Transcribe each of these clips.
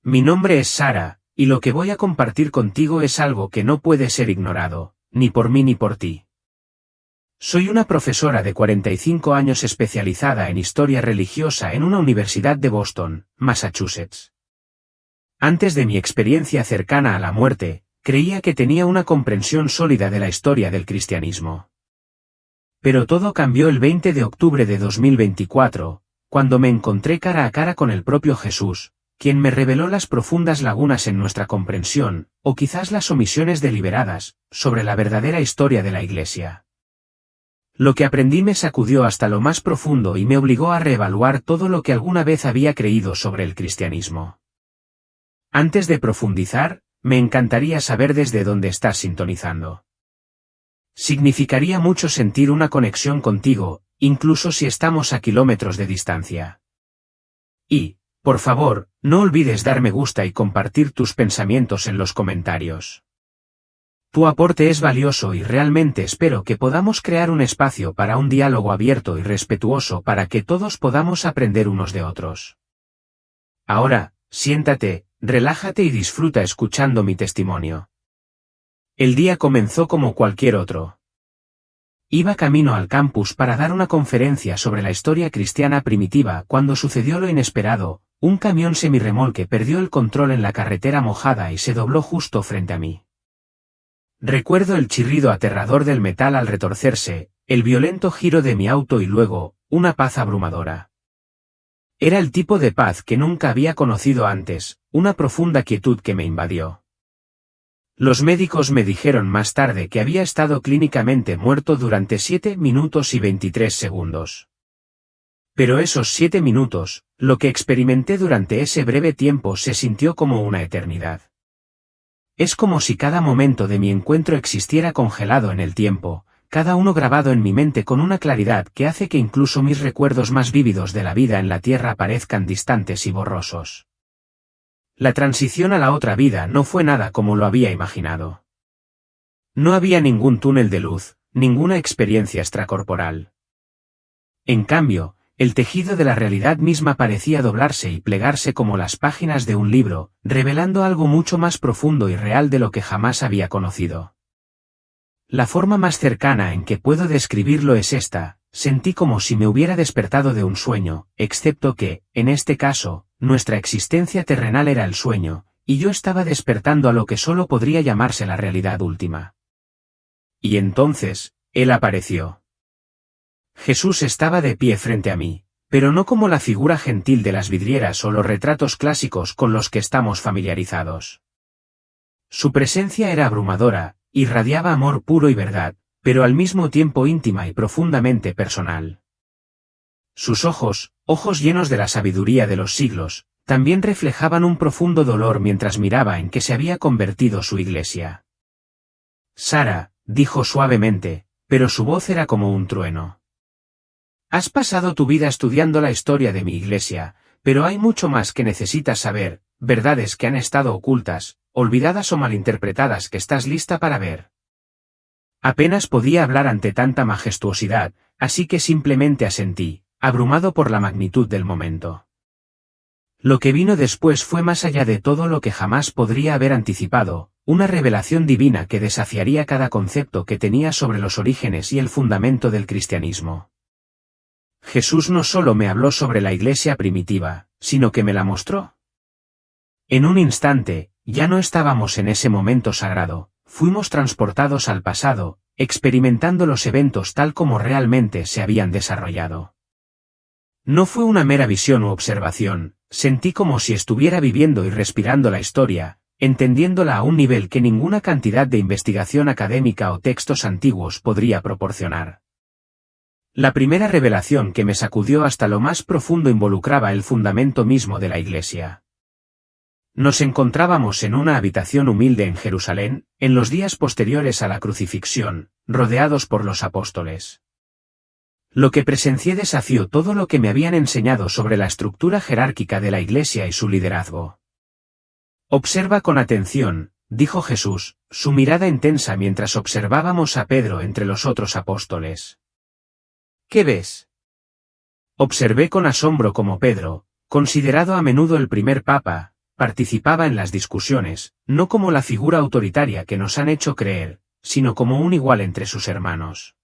Mi nombre es Sara, y lo que voy a compartir contigo es algo que no puede ser ignorado, ni por mí ni por ti. Soy una profesora de 45 años especializada en historia religiosa en una universidad de Boston, Massachusetts. Antes de mi experiencia cercana a la muerte, creía que tenía una comprensión sólida de la historia del cristianismo. Pero todo cambió el 20 de octubre de 2024, cuando me encontré cara a cara con el propio Jesús, quien me reveló las profundas lagunas en nuestra comprensión, o quizás las omisiones deliberadas, sobre la verdadera historia de la Iglesia. Lo que aprendí me sacudió hasta lo más profundo y me obligó a reevaluar todo lo que alguna vez había creído sobre el cristianismo. Antes de profundizar, me encantaría saber desde dónde estás sintonizando. Significaría mucho sentir una conexión contigo, incluso si estamos a kilómetros de distancia. Y, por favor, no olvides dar me gusta y compartir tus pensamientos en los comentarios. Tu aporte es valioso y realmente espero que podamos crear un espacio para un diálogo abierto y respetuoso para que todos podamos aprender unos de otros. Ahora, siéntate, relájate y disfruta escuchando mi testimonio. El día comenzó como cualquier otro. Iba camino al campus para dar una conferencia sobre la historia cristiana primitiva cuando sucedió lo inesperado, un camión semirremolque perdió el control en la carretera mojada y se dobló justo frente a mí. Recuerdo el chirrido aterrador del metal al retorcerse, el violento giro de mi auto y luego, una paz abrumadora. Era el tipo de paz que nunca había conocido antes, una profunda quietud que me invadió. Los médicos me dijeron más tarde que había estado clínicamente muerto durante 7 minutos y 23 segundos. Pero esos 7 minutos, lo que experimenté durante ese breve tiempo se sintió como una eternidad. Es como si cada momento de mi encuentro existiera congelado en el tiempo, cada uno grabado en mi mente con una claridad que hace que incluso mis recuerdos más vívidos de la vida en la Tierra parezcan distantes y borrosos. La transición a la otra vida no fue nada como lo había imaginado. No había ningún túnel de luz, ninguna experiencia extracorporal. En cambio, el tejido de la realidad misma parecía doblarse y plegarse como las páginas de un libro, revelando algo mucho más profundo y real de lo que jamás había conocido. La forma más cercana en que puedo describirlo es esta: sentí como si me hubiera despertado de un sueño, excepto que, en este caso, nuestra existencia terrenal era el sueño, y yo estaba despertando a lo que solo podría llamarse la realidad última. Y entonces, Él apareció. Jesús estaba de pie frente a mí, pero no como la figura gentil de las vidrieras o los retratos clásicos con los que estamos familiarizados. Su presencia era abrumadora, irradiaba amor puro y verdad, pero al mismo tiempo íntima y profundamente personal. Sus ojos, ojos llenos de la sabiduría de los siglos, también reflejaban un profundo dolor mientras miraba en qué se había convertido su iglesia. Sara, dijo suavemente, pero su voz era como un trueno. Has pasado tu vida estudiando la historia de mi iglesia, pero hay mucho más que necesitas saber, verdades que han estado ocultas, olvidadas o malinterpretadas que estás lista para ver. Apenas podía hablar ante tanta majestuosidad, así que simplemente asentí, abrumado por la magnitud del momento. Lo que vino después fue más allá de todo lo que jamás podría haber anticipado, una revelación divina que desafiaría cada concepto que tenía sobre los orígenes y el fundamento del cristianismo. Jesús no solo me habló sobre la iglesia primitiva, sino que me la mostró. En un instante, ya no estábamos en ese momento sagrado, fuimos transportados al pasado, experimentando los eventos tal como realmente se habían desarrollado. No fue una mera visión u observación, sentí como si estuviera viviendo y respirando la historia, entendiéndola a un nivel que ninguna cantidad de investigación académica o textos antiguos podría proporcionar. La primera revelación que me sacudió hasta lo más profundo involucraba el fundamento mismo de la iglesia. Nos encontrábamos en una habitación humilde en Jerusalén, en los días posteriores a la crucifixión, rodeados por los apóstoles. Lo que presencié desafió todo lo que me habían enseñado sobre la estructura jerárquica de la iglesia y su liderazgo. Observa con atención, dijo Jesús, su mirada intensa mientras observábamos a Pedro entre los otros apóstoles. ¿Qué ves? Observé con asombro cómo Pedro, considerado a menudo el primer papa, participaba en las discusiones, no como la figura autoritaria que nos han hecho creer, sino como un igual entre sus hermanos.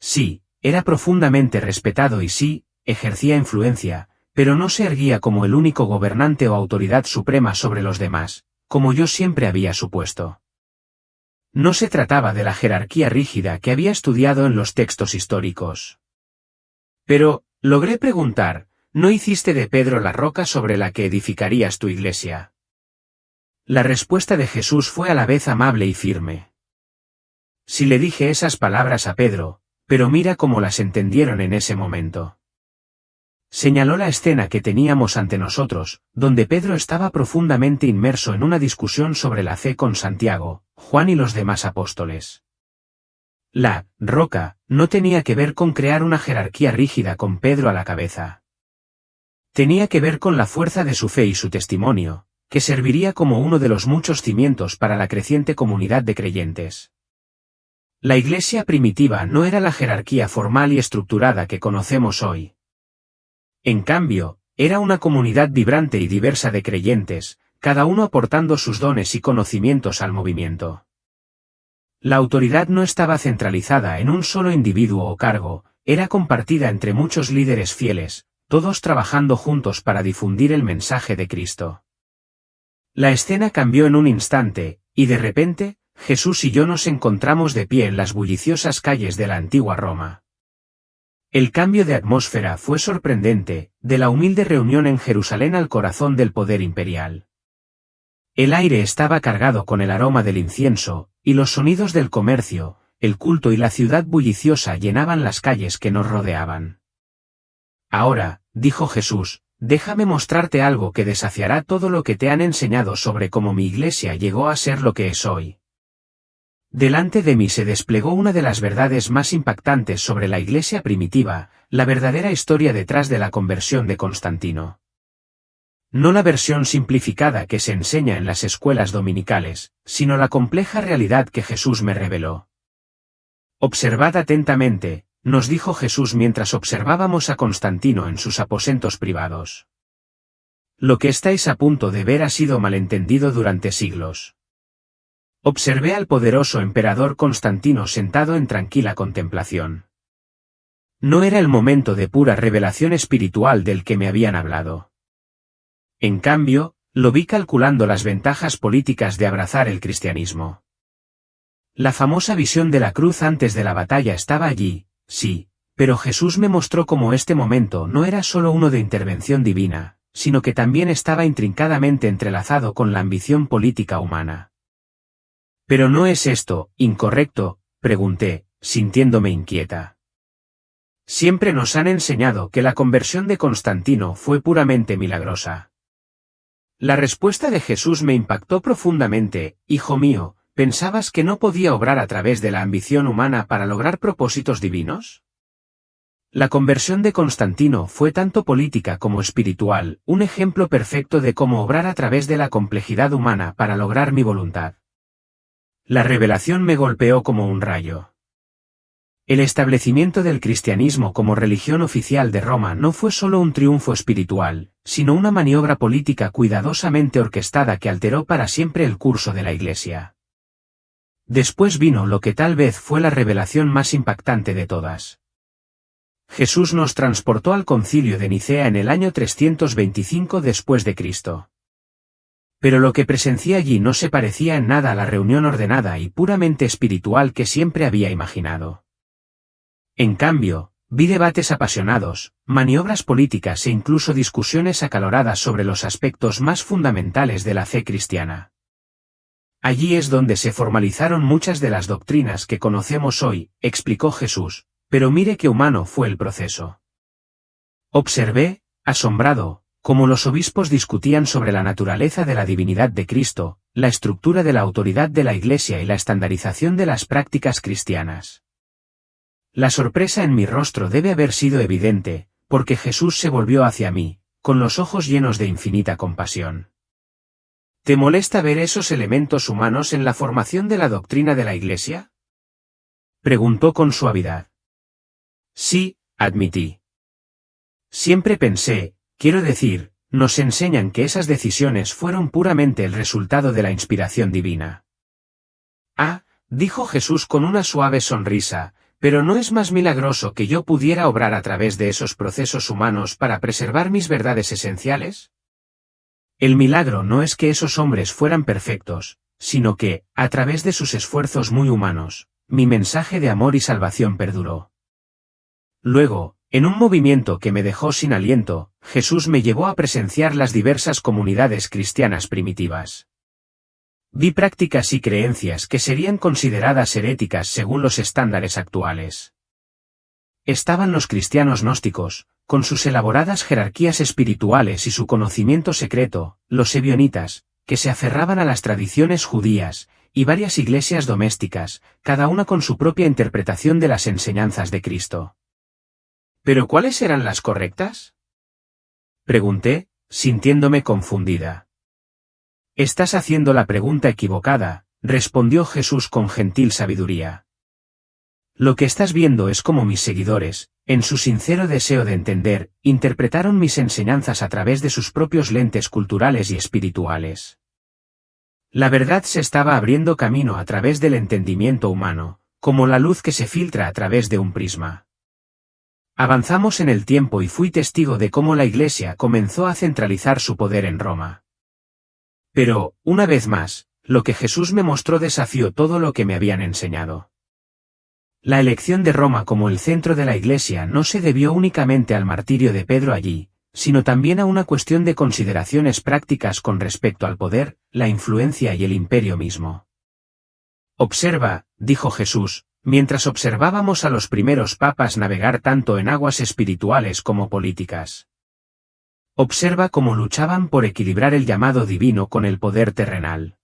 Sí, era profundamente respetado y sí, ejercía influencia, pero no se erguía como el único gobernante o autoridad suprema sobre los demás, como yo siempre había supuesto. No se trataba de la jerarquía rígida que había estudiado en los textos históricos. Pero, logré preguntar, ¿no hiciste de Pedro la roca sobre la que edificarías tu iglesia? La respuesta de Jesús fue a la vez amable y firme. Sí, le dije esas palabras a Pedro, pero mira cómo las entendieron en ese momento. Señaló la escena que teníamos ante nosotros, donde Pedro estaba profundamente inmerso en una discusión sobre la fe con Santiago, Juan y los demás apóstoles. La roca no tenía que ver con crear una jerarquía rígida con Pedro a la cabeza. Tenía que ver con la fuerza de su fe y su testimonio, que serviría como uno de los muchos cimientos para la creciente comunidad de creyentes. La iglesia primitiva no era la jerarquía formal y estructurada que conocemos hoy. En cambio, era una comunidad vibrante y diversa de creyentes, cada uno aportando sus dones y conocimientos al movimiento. La autoridad no estaba centralizada en un solo individuo o cargo, era compartida entre muchos líderes fieles, todos trabajando juntos para difundir el mensaje de Cristo. La escena cambió en un instante, y de repente, Jesús y yo nos encontramos de pie en las bulliciosas calles de la antigua Roma. El cambio de atmósfera fue sorprendente, de la humilde reunión en Jerusalén al corazón del poder imperial. El aire estaba cargado con el aroma del incienso, y los sonidos del comercio, el culto y la ciudad bulliciosa llenaban las calles que nos rodeaban. Ahora, dijo Jesús, déjame mostrarte algo que desafiará todo lo que te han enseñado sobre cómo mi iglesia llegó a ser lo que es hoy. Delante de mí se desplegó una de las verdades más impactantes sobre la iglesia primitiva, la verdadera historia detrás de la conversión de Constantino. No la versión simplificada que se enseña en las escuelas dominicales, sino la compleja realidad que Jesús me reveló. Observad atentamente, nos dijo Jesús mientras observábamos a Constantino en sus aposentos privados. Lo que estáis a punto de ver ha sido malentendido durante siglos. Observé al poderoso emperador Constantino sentado en tranquila contemplación. No era el momento de pura revelación espiritual del que me habían hablado. En cambio, lo vi calculando las ventajas políticas de abrazar el cristianismo. La famosa visión de la cruz antes de la batalla estaba allí, sí, pero Jesús me mostró cómo este momento no era solo uno de intervención divina, sino que también estaba intrincadamente entrelazado con la ambición política humana. ¿Pero no es esto incorrecto?, pregunté, sintiéndome inquieta. Siempre nos han enseñado que la conversión de Constantino fue puramente milagrosa. La respuesta de Jesús me impactó profundamente, hijo mío, ¿pensabas que no podía obrar a través de la ambición humana para lograr propósitos divinos? La conversión de Constantino fue tanto política como espiritual, un ejemplo perfecto de cómo obrar a través de la complejidad humana para lograr mi voluntad. La revelación me golpeó como un rayo. El establecimiento del cristianismo como religión oficial de Roma no fue solo un triunfo espiritual, sino una maniobra política cuidadosamente orquestada que alteró para siempre el curso de la Iglesia. Después vino lo que tal vez fue la revelación más impactante de todas. Jesús nos transportó al Concilio de Nicea en el año 325 después de Cristo. Pero lo que presencié allí no se parecía en nada a la reunión ordenada y puramente espiritual que siempre había imaginado. En cambio, vi debates apasionados, maniobras políticas e incluso discusiones acaloradas sobre los aspectos más fundamentales de la fe cristiana. Allí es donde se formalizaron muchas de las doctrinas que conocemos hoy, explicó Jesús, pero mire qué humano fue el proceso. Observé, asombrado, cómo los obispos discutían sobre la naturaleza de la divinidad de Cristo, la estructura de la autoridad de la Iglesia y la estandarización de las prácticas cristianas. La sorpresa en mi rostro debe haber sido evidente, porque Jesús se volvió hacia mí, con los ojos llenos de infinita compasión. ¿Te molesta ver esos elementos humanos en la formación de la doctrina de la Iglesia?, preguntó con suavidad. Sí, admití. Siempre pensé, quiero decir, nos enseñan que esas decisiones fueron puramente el resultado de la inspiración divina. Ah, dijo Jesús con una suave sonrisa, pero ¿no es más milagroso que yo pudiera obrar a través de esos procesos humanos para preservar mis verdades esenciales? El milagro no es que esos hombres fueran perfectos, sino que, a través de sus esfuerzos muy humanos, mi mensaje de amor y salvación perduró. Luego, en un movimiento que me dejó sin aliento, Jesús me llevó a presenciar las diversas comunidades cristianas primitivas. Vi prácticas y creencias que serían consideradas heréticas según los estándares actuales. Estaban los cristianos gnósticos, con sus elaboradas jerarquías espirituales y su conocimiento secreto, los ebionitas, que se aferraban a las tradiciones judías, y varias iglesias domésticas, cada una con su propia interpretación de las enseñanzas de Cristo. ¿Pero cuáles eran las correctas? Pregunté, sintiéndome confundida. Estás haciendo la pregunta equivocada, respondió Jesús con gentil sabiduría. Lo que estás viendo es cómo mis seguidores, en su sincero deseo de entender, interpretaron mis enseñanzas a través de sus propios lentes culturales y espirituales. La verdad se estaba abriendo camino a través del entendimiento humano, como la luz que se filtra a través de un prisma. Avanzamos en el tiempo y fui testigo de cómo la Iglesia comenzó a centralizar su poder en Roma. Pero, una vez más, lo que Jesús me mostró desafió todo lo que me habían enseñado. La elección de Roma como el centro de la Iglesia no se debió únicamente al martirio de Pedro allí, sino también a una cuestión de consideraciones prácticas con respecto al poder, la influencia y el imperio mismo. Observa, dijo Jesús, mientras observábamos a los primeros papas navegar tanto en aguas espirituales como políticas. Observa cómo luchaban por equilibrar el llamado divino con el poder terrenal.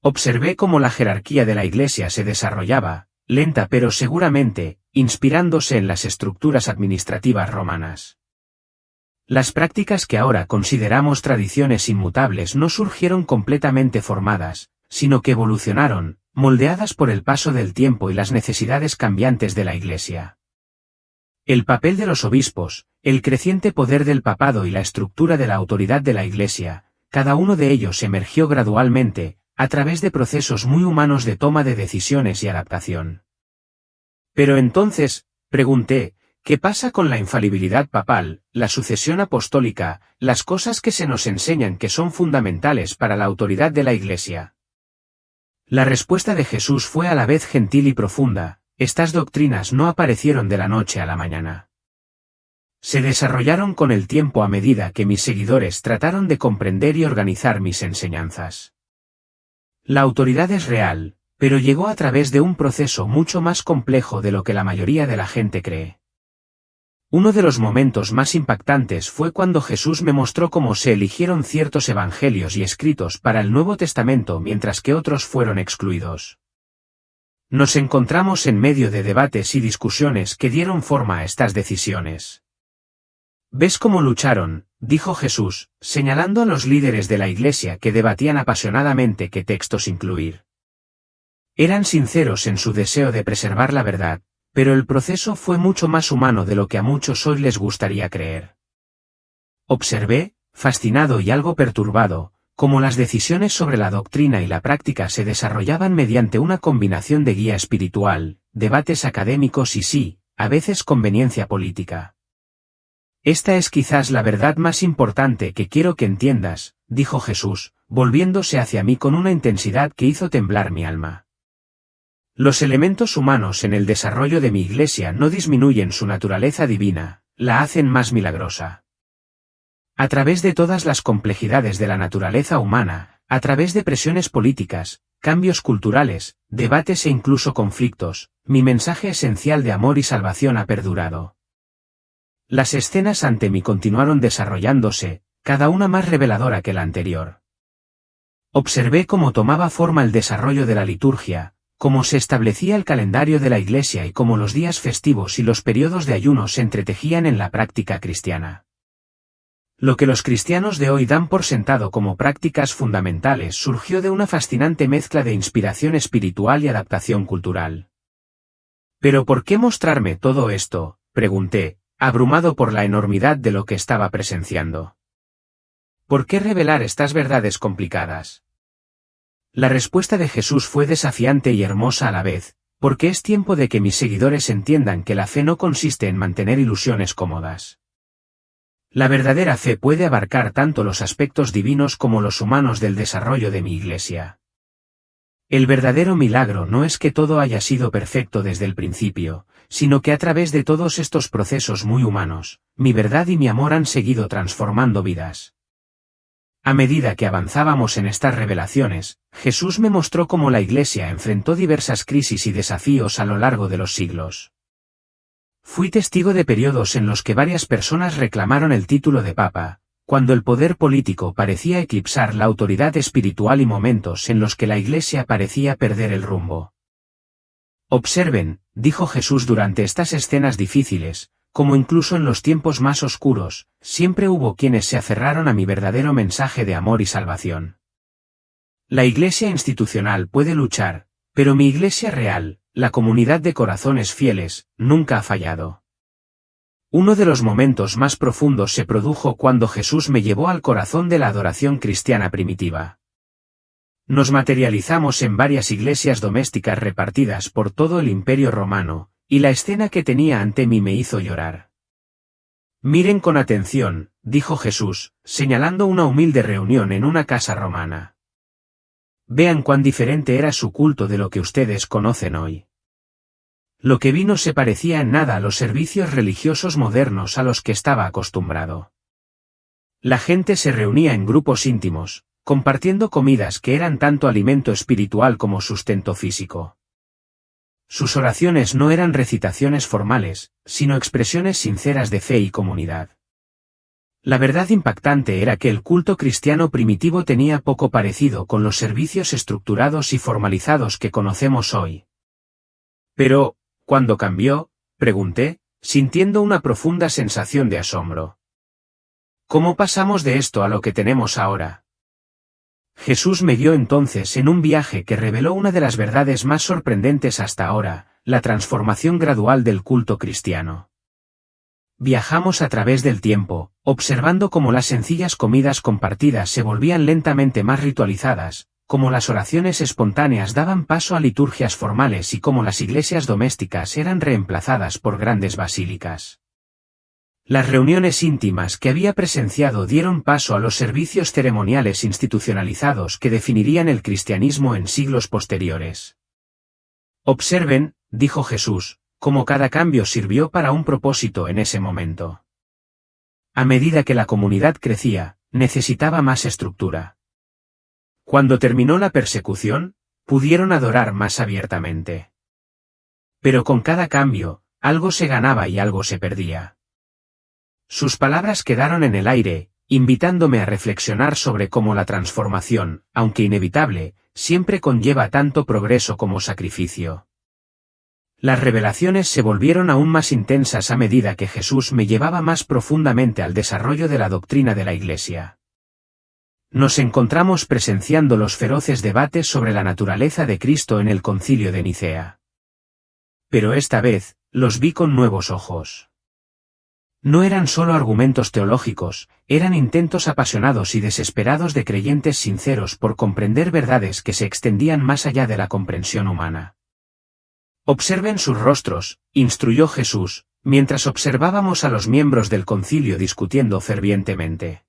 Observé cómo la jerarquía de la Iglesia se desarrollaba, lenta pero seguramente, inspirándose en las estructuras administrativas romanas. Las prácticas que ahora consideramos tradiciones inmutables no surgieron completamente formadas, sino que evolucionaron, moldeadas por el paso del tiempo y las necesidades cambiantes de la Iglesia. El papel de los obispos, el creciente poder del papado y la estructura de la autoridad de la Iglesia, cada uno de ellos emergió gradualmente, a través de procesos muy humanos de toma de decisiones y adaptación. Pero entonces, pregunté, ¿qué pasa con la infalibilidad papal, la sucesión apostólica, las cosas que se nos enseñan que son fundamentales para la autoridad de la Iglesia? La respuesta de Jesús fue a la vez gentil y profunda: estas doctrinas no aparecieron de la noche a la mañana. Se desarrollaron con el tiempo a medida que mis seguidores trataron de comprender y organizar mis enseñanzas. La autoridad es real, pero llegó a través de un proceso mucho más complejo de lo que la mayoría de la gente cree. Uno de los momentos más impactantes fue cuando Jesús me mostró cómo se eligieron ciertos evangelios y escritos para el Nuevo Testamento mientras que otros fueron excluidos. Nos encontramos en medio de debates y discusiones que dieron forma a estas decisiones. ¿Ves cómo lucharon?, dijo Jesús, señalando a los líderes de la Iglesia que debatían apasionadamente qué textos incluir. Eran sinceros en su deseo de preservar la verdad, pero el proceso fue mucho más humano de lo que a muchos hoy les gustaría creer. Observé, fascinado y algo perturbado, cómo las decisiones sobre la doctrina y la práctica se desarrollaban mediante una combinación de guía espiritual, debates académicos y sí, a veces conveniencia política. Esta es quizás la verdad más importante que quiero que entiendas, dijo Jesús, volviéndose hacia mí con una intensidad que hizo temblar mi alma. Los elementos humanos en el desarrollo de mi Iglesia no disminuyen su naturaleza divina, la hacen más milagrosa. A través de todas las complejidades de la naturaleza humana, a través de presiones políticas, cambios culturales, debates e incluso conflictos, mi mensaje esencial de amor y salvación ha perdurado. Las escenas ante mí continuaron desarrollándose, cada una más reveladora que la anterior. Observé cómo tomaba forma el desarrollo de la liturgia, cómo se establecía el calendario de la Iglesia y cómo los días festivos y los periodos de ayuno se entretejían en la práctica cristiana. Lo que los cristianos de hoy dan por sentado como prácticas fundamentales surgió de una fascinante mezcla de inspiración espiritual y adaptación cultural. ¿Pero por qué mostrarme todo esto?, pregunté, abrumado por la enormidad de lo que estaba presenciando. ¿Por qué revelar estas verdades complicadas? La respuesta de Jesús fue desafiante y hermosa a la vez, porque es tiempo de que mis seguidores entiendan que la fe no consiste en mantener ilusiones cómodas. La verdadera fe puede abarcar tanto los aspectos divinos como los humanos del desarrollo de mi Iglesia. El verdadero milagro no es que todo haya sido perfecto desde el principio, sino que a través de todos estos procesos muy humanos, mi verdad y mi amor han seguido transformando vidas. A medida que avanzábamos en estas revelaciones, Jesús me mostró cómo la Iglesia enfrentó diversas crisis y desafíos a lo largo de los siglos. Fui testigo de periodos en los que varias personas reclamaron el título de Papa, cuando el poder político parecía eclipsar la autoridad espiritual y momentos en los que la Iglesia parecía perder el rumbo. Observen, dijo Jesús durante estas escenas difíciles, como incluso en los tiempos más oscuros, siempre hubo quienes se aferraron a mi verdadero mensaje de amor y salvación. La Iglesia institucional puede luchar, pero mi Iglesia real, la comunidad de corazones fieles, nunca ha fallado. Uno de los momentos más profundos se produjo cuando Jesús me llevó al corazón de la adoración cristiana primitiva. Nos materializamos en varias iglesias domésticas repartidas por todo el Imperio Romano, y la escena que tenía ante mí me hizo llorar. Miren con atención, dijo Jesús, señalando una humilde reunión en una casa romana. Vean cuán diferente era su culto de lo que ustedes conocen hoy. Lo que vi no se parecía en nada a los servicios religiosos modernos a los que estaba acostumbrado. La gente se reunía en grupos íntimos, compartiendo comidas que eran tanto alimento espiritual como sustento físico. Sus oraciones no eran recitaciones formales, sino expresiones sinceras de fe y comunidad. La verdad impactante era que el culto cristiano primitivo tenía poco parecido con los servicios estructurados y formalizados que conocemos hoy. Pero, ¿cuándo cambió?, pregunté, sintiendo una profunda sensación de asombro. ¿Cómo pasamos de esto a lo que tenemos ahora? Jesús me guió entonces en un viaje que reveló una de las verdades más sorprendentes hasta ahora, la transformación gradual del culto cristiano. Viajamos a través del tiempo, observando cómo las sencillas comidas compartidas se volvían lentamente más ritualizadas, cómo las oraciones espontáneas daban paso a liturgias formales y cómo las iglesias domésticas eran reemplazadas por grandes basílicas. Las reuniones íntimas que había presenciado dieron paso a los servicios ceremoniales institucionalizados que definirían el cristianismo en siglos posteriores. Observen, dijo Jesús, cómo cada cambio sirvió para un propósito en ese momento. A medida que la comunidad crecía, necesitaba más estructura. Cuando terminó la persecución, pudieron adorar más abiertamente. Pero con cada cambio, algo se ganaba y algo se perdía. Sus palabras quedaron en el aire, invitándome a reflexionar sobre cómo la transformación, aunque inevitable, siempre conlleva tanto progreso como sacrificio. Las revelaciones se volvieron aún más intensas a medida que Jesús me llevaba más profundamente al desarrollo de la doctrina de la Iglesia. Nos encontramos presenciando los feroces debates sobre la naturaleza de Cristo en el Concilio de Nicea. Pero esta vez, los vi con nuevos ojos. No eran solo argumentos teológicos, eran intentos apasionados y desesperados de creyentes sinceros por comprender verdades que se extendían más allá de la comprensión humana. Observen sus rostros, instruyó Jesús, mientras observábamos a los miembros del concilio discutiendo fervientemente.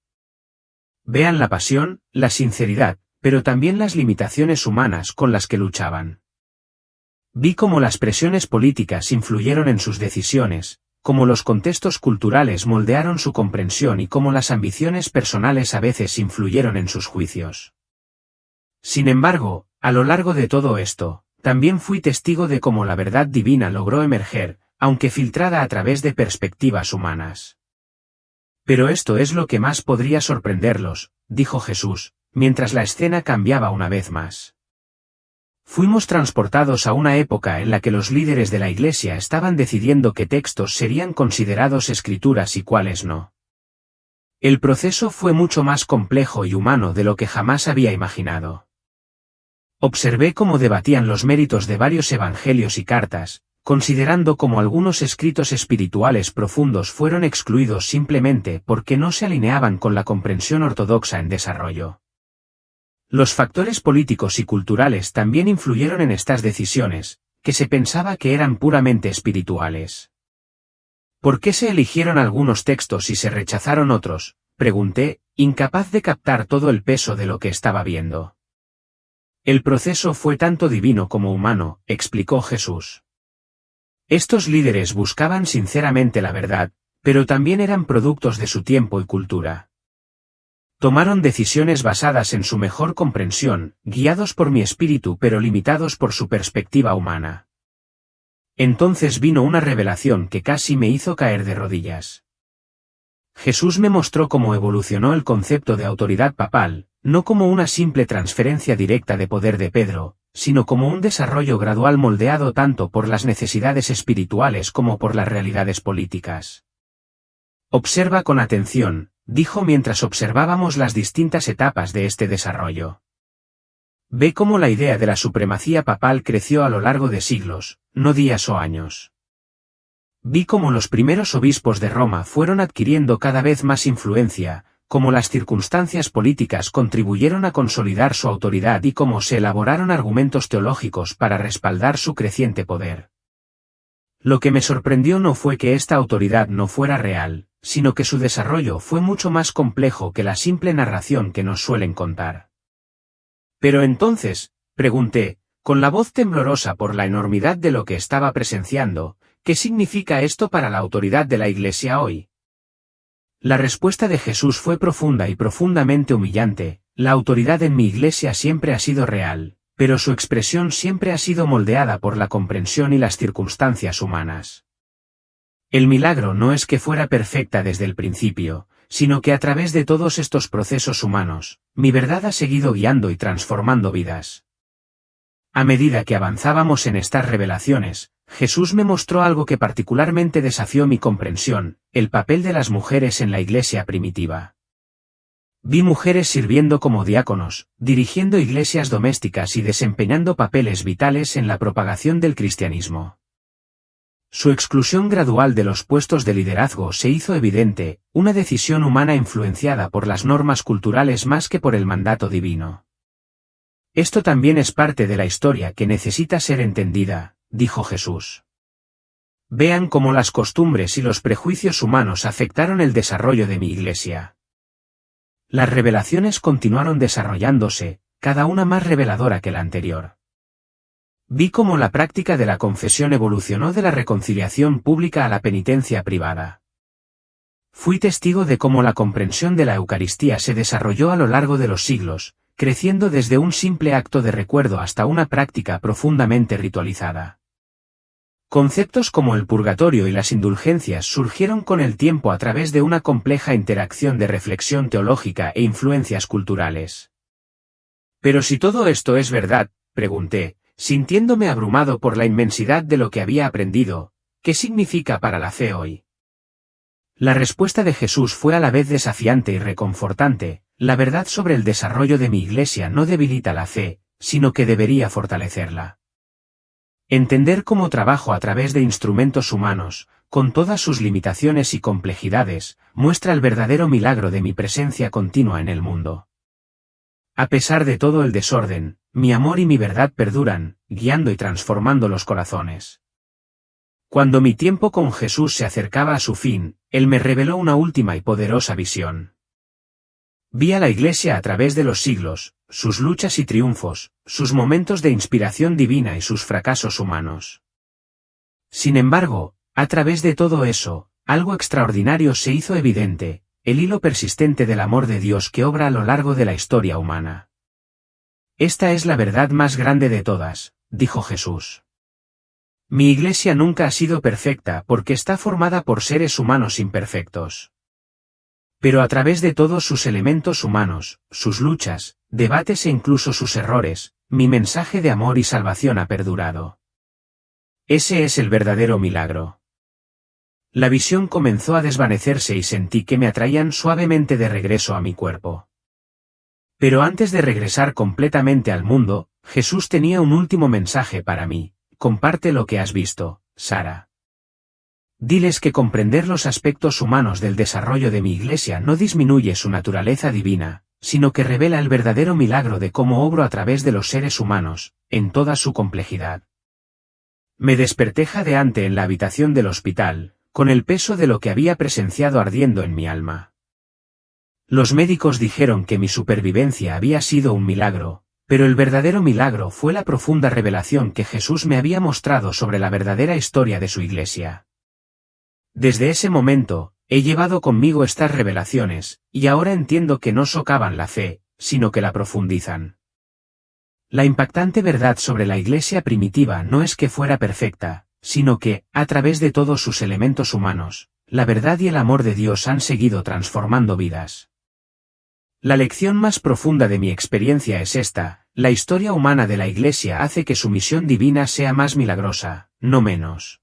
Vean la pasión, la sinceridad, pero también las limitaciones humanas con las que luchaban. Vi cómo las presiones políticas influyeron en sus decisiones, cómo los contextos culturales moldearon su comprensión y cómo las ambiciones personales a veces influyeron en sus juicios. Sin embargo, a lo largo de todo esto, también fui testigo de cómo la verdad divina logró emerger, aunque filtrada a través de perspectivas humanas. Pero esto es lo que más podría sorprenderlos, dijo Jesús, mientras la escena cambiaba una vez más. Fuimos transportados a una época en la que los líderes de la Iglesia estaban decidiendo qué textos serían considerados escrituras y cuáles no. El proceso fue mucho más complejo y humano de lo que jamás había imaginado. Observé cómo debatían los méritos de varios evangelios y cartas, considerando cómo algunos escritos espirituales profundos fueron excluidos simplemente porque no se alineaban con la comprensión ortodoxa en desarrollo. Los factores políticos y culturales también influyeron en estas decisiones, que se pensaba que eran puramente espirituales. ¿Por qué se eligieron algunos textos y se rechazaron otros?, pregunté, incapaz de captar todo el peso de lo que estaba viendo. El proceso fue tanto divino como humano, explicó Jesús. Estos líderes buscaban sinceramente la verdad, pero también eran productos de su tiempo y cultura. Tomaron decisiones basadas en su mejor comprensión, guiados por mi espíritu pero limitados por su perspectiva humana. Entonces vino una revelación que casi me hizo caer de rodillas. Jesús me mostró cómo evolucionó el concepto de autoridad papal, no como una simple transferencia directa de poder de Pedro, sino como un desarrollo gradual moldeado tanto por las necesidades espirituales como por las realidades políticas. Observa con atención, dijo mientras observábamos las distintas etapas de este desarrollo. Ve cómo la idea de la supremacía papal creció a lo largo de siglos, no días o años. Vi cómo los primeros obispos de Roma fueron adquiriendo cada vez más influencia, cómo las circunstancias políticas contribuyeron a consolidar su autoridad y cómo se elaboraron argumentos teológicos para respaldar su creciente poder. Lo que me sorprendió no fue que esta autoridad no fuera real, sino que su desarrollo fue mucho más complejo que la simple narración que nos suelen contar. Pero entonces, pregunté, con la voz temblorosa por la enormidad de lo que estaba presenciando, ¿qué significa esto para la autoridad de la Iglesia hoy? La respuesta de Jesús fue profunda y profundamente humillante. La autoridad en mi Iglesia siempre ha sido real, pero su expresión siempre ha sido moldeada por la comprensión y las circunstancias humanas. El milagro no es que fuera perfecta desde el principio, sino que a través de todos estos procesos humanos, mi verdad ha seguido guiando y transformando vidas. A medida que avanzábamos en estas revelaciones, Jesús me mostró algo que particularmente desafió mi comprensión, el papel de las mujeres en la Iglesia primitiva. Vi mujeres sirviendo como diáconos, dirigiendo iglesias domésticas y desempeñando papeles vitales en la propagación del cristianismo. Su exclusión gradual de los puestos de liderazgo se hizo evidente, una decisión humana influenciada por las normas culturales más que por el mandato divino. Esto también es parte de la historia que necesita ser entendida, dijo Jesús. Vean cómo las costumbres y los prejuicios humanos afectaron el desarrollo de mi Iglesia. Las revelaciones continuaron desarrollándose, cada una más reveladora que la anterior. Vi cómo la práctica de la confesión evolucionó de la reconciliación pública a la penitencia privada. Fui testigo de cómo la comprensión de la Eucaristía se desarrolló a lo largo de los siglos, creciendo desde un simple acto de recuerdo hasta una práctica profundamente ritualizada. Conceptos como el purgatorio y las indulgencias surgieron con el tiempo a través de una compleja interacción de reflexión teológica e influencias culturales. Pero si todo esto es verdad, pregunté, sintiéndome abrumado por la inmensidad de lo que había aprendido, ¿qué significa para la fe hoy? La respuesta de Jesús fue a la vez desafiante y reconfortante. La verdad sobre el desarrollo de mi Iglesia no debilita la fe, sino que debería fortalecerla. Entender cómo trabajo a través de instrumentos humanos, con todas sus limitaciones y complejidades, muestra el verdadero milagro de mi presencia continua en el mundo. A pesar de todo el desorden, mi amor y mi verdad perduran, guiando y transformando los corazones. Cuando mi tiempo con Jesús se acercaba a su fin, Él me reveló una última y poderosa visión. Vi a la Iglesia a través de los siglos, sus luchas y triunfos, sus momentos de inspiración divina y sus fracasos humanos. Sin embargo, a través de todo eso, algo extraordinario se hizo evidente, el hilo persistente del amor de Dios que obra a lo largo de la historia humana. Esta es la verdad más grande de todas, dijo Jesús. Mi Iglesia nunca ha sido perfecta porque está formada por seres humanos imperfectos. Pero a través de todos sus elementos humanos, sus luchas, debates e incluso sus errores, mi mensaje de amor y salvación ha perdurado. Ese es el verdadero milagro. La visión comenzó a desvanecerse y sentí que me atraían suavemente de regreso a mi cuerpo. Pero antes de regresar completamente al mundo, Jesús tenía un último mensaje para mí. Comparte lo que has visto, Sara. Diles que comprender los aspectos humanos del desarrollo de mi Iglesia no disminuye su naturaleza divina, sino que revela el verdadero milagro de cómo obro a través de los seres humanos, en toda su complejidad. Me desperté jadeante en la habitación del hospital, con el peso de lo que había presenciado ardiendo en mi alma. Los médicos dijeron que mi supervivencia había sido un milagro, pero el verdadero milagro fue la profunda revelación que Jesús me había mostrado sobre la verdadera historia de su Iglesia. Desde ese momento, he llevado conmigo estas revelaciones, y ahora entiendo que no socavan la fe, sino que la profundizan. La impactante verdad sobre la Iglesia primitiva no es que fuera perfecta, sino que, a través de todos sus elementos humanos, la verdad y el amor de Dios han seguido transformando vidas. La lección más profunda de mi experiencia es esta: la historia humana de la Iglesia hace que su misión divina sea más milagrosa, no menos.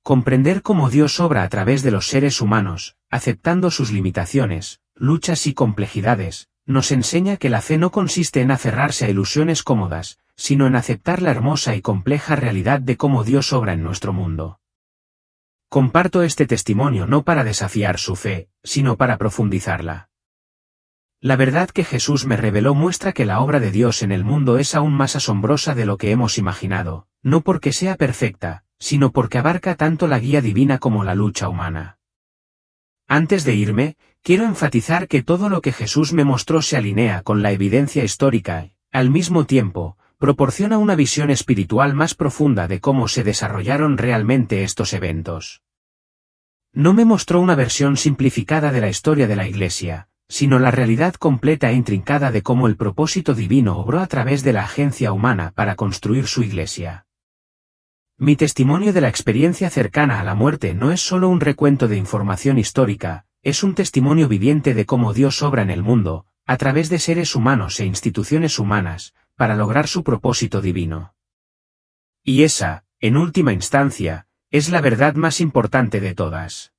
Comprender cómo Dios obra a través de los seres humanos, aceptando sus limitaciones, luchas y complejidades, nos enseña que la fe no consiste en aferrarse a ilusiones cómodas, sino en aceptar la hermosa y compleja realidad de cómo Dios obra en nuestro mundo. Comparto este testimonio no para desafiar su fe, sino para profundizarla. La verdad que Jesús me reveló muestra que la obra de Dios en el mundo es aún más asombrosa de lo que hemos imaginado, no porque sea perfecta, sino porque abarca tanto la guía divina como la lucha humana. Antes de irme, quiero enfatizar que todo lo que Jesús me mostró se alinea con la evidencia histórica y, al mismo tiempo, proporciona una visión espiritual más profunda de cómo se desarrollaron realmente estos eventos. No me mostró una versión simplificada de la historia de la Iglesia, sino la realidad completa e intrincada de cómo el propósito divino obró a través de la agencia humana para construir su Iglesia. Mi testimonio de la experiencia cercana a la muerte no es solo un recuento de información histórica, es un testimonio viviente de cómo Dios obra en el mundo, a través de seres humanos e instituciones humanas, para lograr su propósito divino. Y esa, en última instancia, es la verdad más importante de todas.